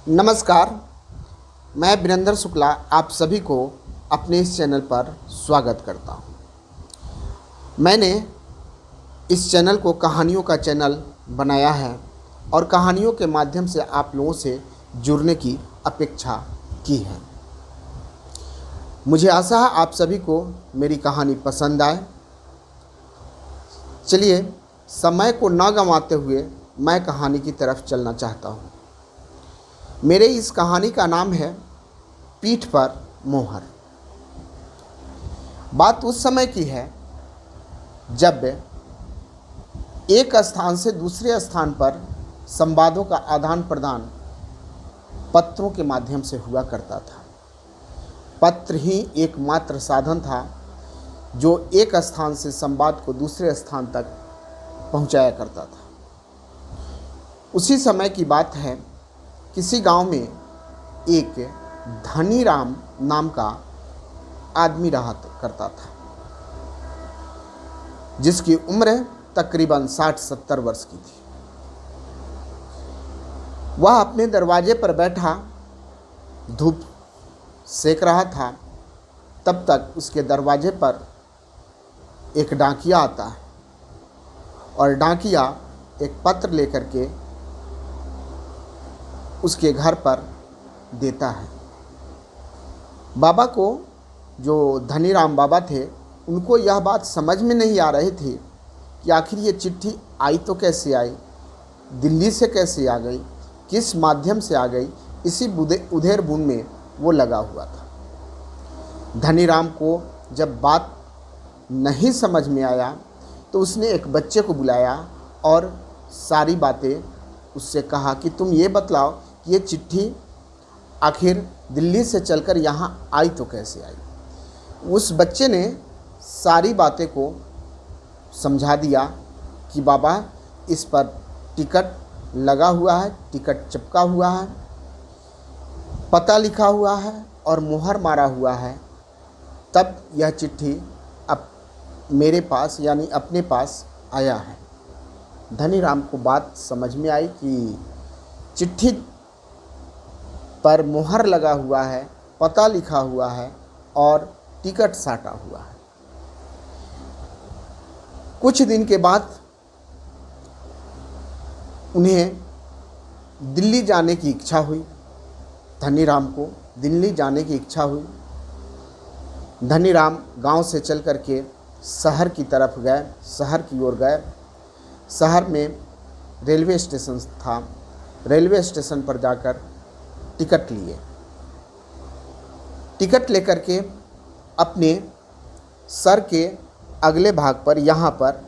नमस्कार, मैं वीरेंद्र शुक्ला आप सभी को अपने इस चैनल पर स्वागत करता हूँ। मैंने इस चैनल को कहानियों का चैनल बनाया है और कहानियों के माध्यम से आप लोगों से जुड़ने की अपेक्षा की है। मुझे आशा है आप सभी को मेरी कहानी पसंद आए। चलिए, समय को न गंवाते हुए मैं कहानी की तरफ चलना चाहता हूँ। मेरे इस कहानी का नाम है पीठ पर मोहर। बात उस समय की है जब एक स्थान से दूसरे स्थान पर संवादों का आदान प्रदान पत्रों के माध्यम से हुआ करता था। पत्र ही एकमात्र साधन था जो एक स्थान से संवाद को दूसरे स्थान तक पहुंचाया करता था। उसी समय की बात है, किसी गांव में एक धनीराम नाम का आदमी रहा करता था, जिसकी उम्र तकरीबन 60-70 वर्ष की थी। वह अपने दरवाजे पर बैठा धूप सेक रहा था। तब तक उसके दरवाजे पर एक डाकिया आता है और डाकिया एक पत्र लेकर के उसके घर पर देता है। बाबा को, जो धनीराम बाबा थे, उनको यह बात समझ में नहीं आ रही थी कि आखिर ये चिट्ठी आई तो कैसे आई, दिल्ली से कैसे आ गई, किस माध्यम से आ गई। इसी उधेड़ बुन में वो लगा हुआ था। धनीराम को जब बात नहीं समझ में आया तो उसने एक बच्चे को बुलाया और सारी बातें उससे कहा कि तुम ये बतलाओ कि ये चिट्ठी आखिर दिल्ली से चलकर यहाँ आई तो कैसे आई। उस बच्चे ने सारी बातें को समझा दिया कि बाबा, इस पर टिकट लगा हुआ है, टिकट चिपका हुआ है, पता लिखा हुआ है और मुहर मारा हुआ है। तब यह चिट्ठी अब मेरे पास यानी अपने पास आया है। धनीराम को बात समझ में आई कि चिट्ठी पर मुहर लगा हुआ है, पता लिखा हुआ है और टिकट साटा हुआ है। कुछ दिन के बाद उन्हें दिल्ली जाने की इच्छा हुई। धनीराम को दिल्ली जाने की इच्छा हुई। धनीराम गांव से चल कर के शहर की तरफ गए, शहर की ओर गए। शहर में रेलवे स्टेशन था। रेलवे स्टेशन पर जाकर टिकट लिए। टिकट लेकर के अपने सर के अगले भाग पर यहाँ पर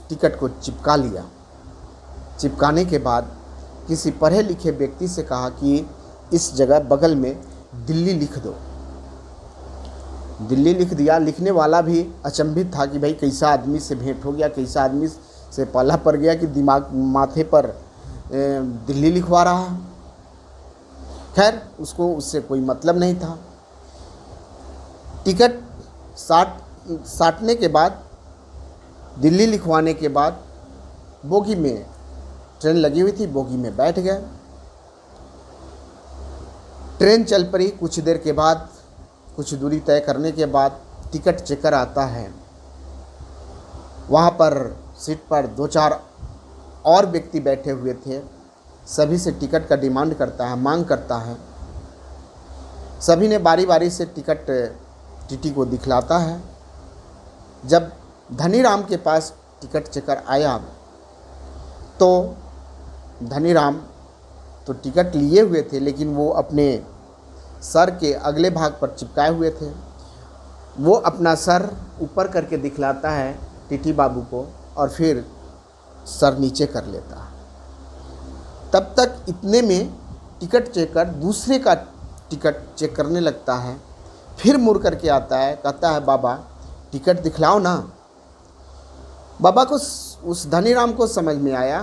टिकट को चिपका लिया। चिपकाने के बाद किसी पढ़े लिखे व्यक्ति से कहा कि इस जगह बगल में दिल्ली लिख दो। दिल्ली लिख दिया। लिखने वाला भी अचंभित था कि भाई कैसा आदमी से भेंट हो गया, कैसा आदमी से पाला पड़ गया कि दिमाग माथे पर दिल्ली लिखवा रहा है। खैर, उसको उससे कोई मतलब नहीं था। टिकट साटने के बाद, दिल्ली लिखवाने के बाद बोगी में ट्रेन लगी हुई थी, बोगी में बैठ गए। ट्रेन चल पड़ी। कुछ देर के बाद, कुछ दूरी तय करने के बाद टिकट चेकर आता है। वहाँ पर सीट पर 2-4 और व्यक्ति बैठे हुए थे। सभी से टिकट का डिमांड करता है, मांग करता है। सभी ने बारी बारी से टिकट टीटी को दिखलाता है। जब धनीराम के पास टिकट चेकर आया तो धनीराम तो टिकट लिए हुए थे, लेकिन वो अपने सर के अगले भाग पर चिपकाए हुए थे। वो अपना सर ऊपर करके दिखलाता है टीटी बाबू को और फिर सर नीचे कर लेता है। तब तक इतने में टिकट चेकर दूसरे का टिकट चेक करने लगता है। फिर मुड़ करके आता है, कहता है बाबा टिकट दिखलाओ ना। बाबा को, उस धनीराम को समझ में आया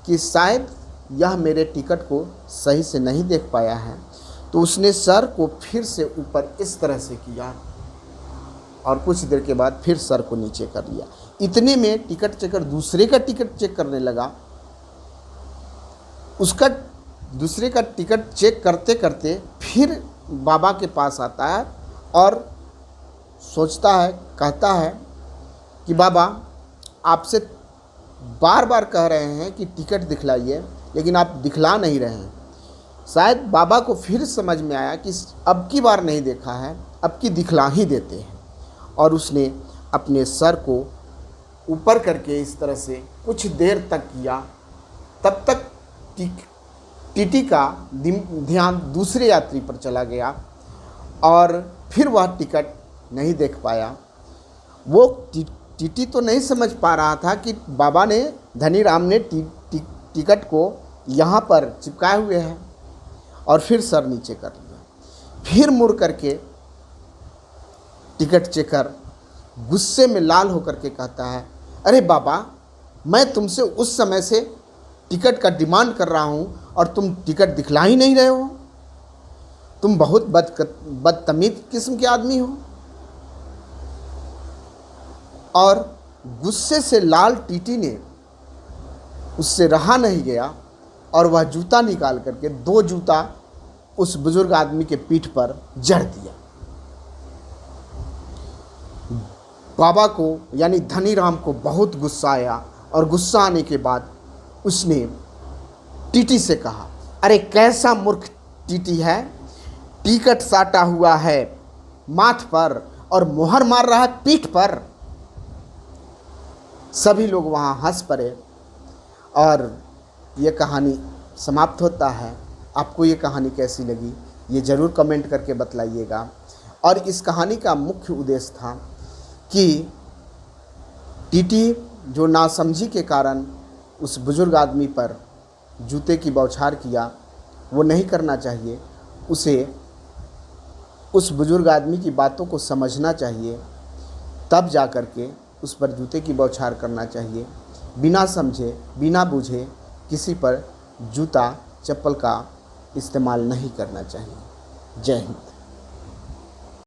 कि शायद यह मेरे टिकट को सही से नहीं देख पाया है। तो उसने सर को फिर से ऊपर इस तरह से किया और कुछ देर के बाद फिर सर को नीचे कर लिया। इतने में टिकट चेकर दूसरे का टिकट चेक करने लगा। उसका दूसरे का टिकट चेक करते करते फिर बाबा के पास आता है और सोचता है, कहता है कि बाबा आपसे बार बार कह रहे हैं कि टिकट दिखलाइए, लेकिन आप दिखला नहीं रहे हैं। शायद बाबा को फिर समझ में आया कि अब की बार नहीं देखा है, अब की दिखला ही देते हैं। और उसने अपने सर को ऊपर करके इस तरह से कुछ देर तक किया। तब तक टीटी का ध्यान दूसरे यात्री पर चला गया और फिर वह टिकट नहीं देख पाया। वो टीटी तो नहीं समझ पा रहा था कि बाबा ने, धनीराम ने टिकट को यहाँ पर चिपकाए हुए हैं, और फिर सर नीचे कर लिया। फिर मुड़ करके टिकट चेकर गुस्से में लाल होकर के कहता है, अरे बाबा, मैं तुमसे उस समय से टिकट का डिमांड कर रहा हूँ और तुम टिकट दिखला ही नहीं रहे हो। तुम बहुत बदतमीज किस्म के आदमी हो। और गुस्से से लाल टीटी ने उससे रहा नहीं गया और वह जूता निकाल करके 2 जूता उस बुजुर्ग आदमी के पीठ पर जड़ दिया। बाबा को यानी धनीराम को बहुत गुस्सा आया और गुस्सा आने के बाद उसने टीटी से कहा, अरे कैसा मूर्ख टीटी है, टिकट साटा हुआ है माथ पर और मोहर मार रहा है पीठ पर। सभी लोग वहाँ हंस पड़े और ये कहानी समाप्त होता है। आपको ये कहानी कैसी लगी ये ज़रूर कमेंट करके बतलाइएगा। और इस कहानी का मुख्य उद्देश्य था कि टीटी जो नासमझी के कारण उस बुजुर्ग आदमी पर जूते की बौछार किया, वो नहीं करना चाहिए। उसे उस बुजुर्ग आदमी की बातों को समझना चाहिए, तब जा कर के उस पर जूते की बौछार करना चाहिए। बिना समझे बिना बूझे किसी पर जूता चप्पल का इस्तेमाल नहीं करना चाहिए। जय हिंद।